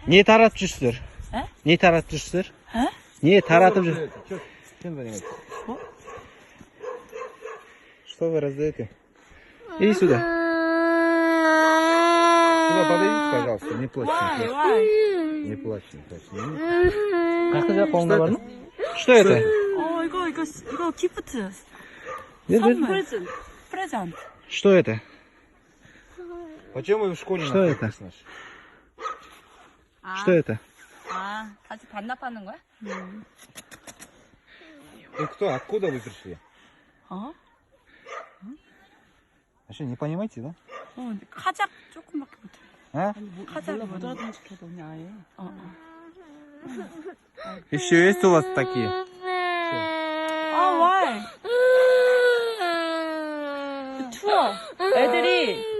Niye taratmıştır? He? Niye taratmıştır? He? Niye taратmıştır? Чем занимаетесь? Что вы раздаете? Иди сюда. Сюда подойдите, пожалуйста, не плачьте. Why? Why? Не плачьте, не плачьте. Kakıca қолыңда бар ма? Что это? 이거 기프트. Нет, нет. 선물. 프레젠트. Что это? Почему вы в школе Что находитесь, это? Наш? Что это? 아, 같이 반납하는 거야? Вы кто? Откуда вы пришли? 어? А что, не понимаете, да? 카작 조금밖에 못해. А? 카작을 못 알아듣는 척해보냐 아예. Еще есть у вас такие? 아, why? 투어. 애들이